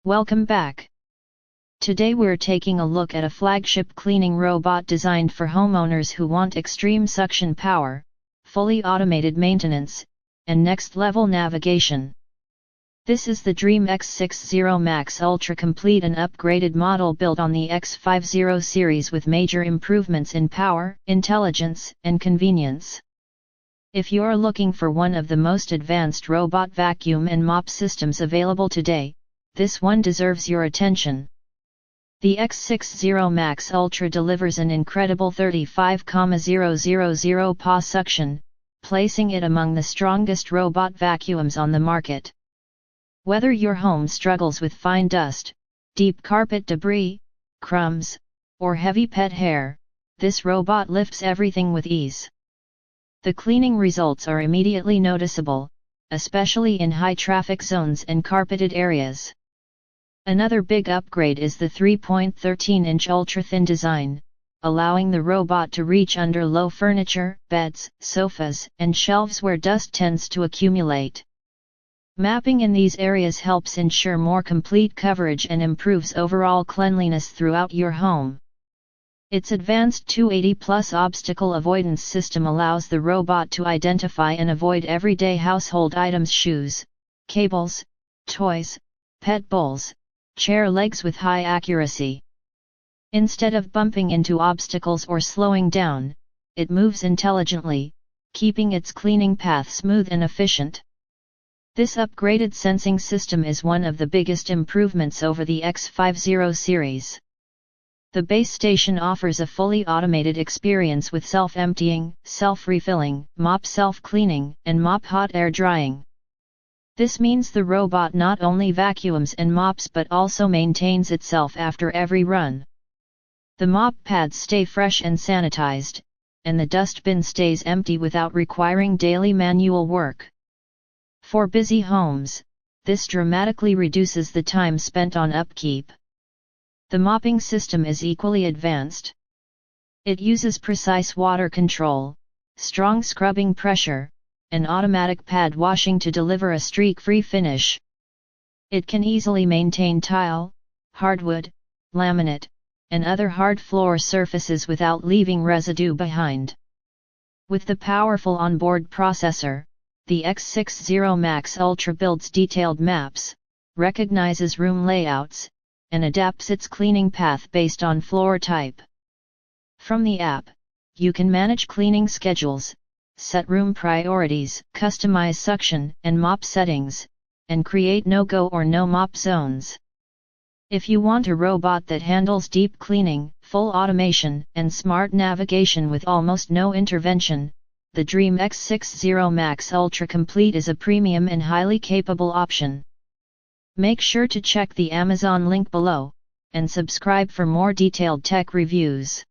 Welcome back. Today we're taking a look at a flagship cleaning robot designed for homeowners who want extreme suction power, fully automated maintenance, and next-level navigation. This is the DREAME X60 Max Ultra, complete and upgraded model built on the X50 series with major improvements in power, intelligence, and convenience. If you're looking for one of the most advanced robot vacuum and mop systems available today, this one deserves your attention. The X60 Max Ultra delivers an incredible 35,000 PA suction, placing it among the strongest robot vacuums on the market. Whether your home struggles with fine dust, deep carpet debris, crumbs, or heavy pet hair, this robot lifts everything with ease. The cleaning results are immediately noticeable, especially in high-traffic zones and carpeted areas. Another big upgrade is the 3.13-inch ultra-thin design, allowing the robot to reach under low furniture, beds, sofas, and shelves where dust tends to accumulate. Mapping in these areas helps ensure more complete coverage and improves overall cleanliness throughout your home. Its advanced 280+ obstacle avoidance system allows the robot to identify and avoid everyday household items, shoes, cables, toys, pet bowls, chair legs with high accuracy. Instead of bumping into obstacles or slowing down, it moves intelligently, keeping its cleaning path smooth and efficient. This upgraded sensing system is one of the biggest improvements over the X50 series. The base station offers a fully automated experience with self-emptying, self-refilling, mop self-cleaning, and mop hot air drying. This means the robot not only vacuums and mops but also maintains itself after every run. The mop pads stay fresh and sanitized, and the dustbin stays empty without requiring daily manual work. For busy homes, this dramatically reduces the time spent on upkeep. The mopping system is equally advanced. It uses precise water control, strong scrubbing pressure, and automatic pad washing to deliver a streak-free finish. It can easily maintain tile, hardwood, laminate, and other hard floor surfaces without leaving residue behind. With the powerful onboard processor, the X60 Max Ultra builds detailed maps, recognizes room layouts, and adapts its cleaning path based on floor type. From the app, you can manage cleaning schedules, set room priorities, customize suction and mop settings, and create no-go or no-mop zones. If you want a robot that handles deep cleaning, full automation, and smart navigation with almost no intervention, the DREAME X60 Max Ultra Complete is a premium and highly capable option. Make sure to check the Amazon link below, and subscribe for more detailed tech reviews.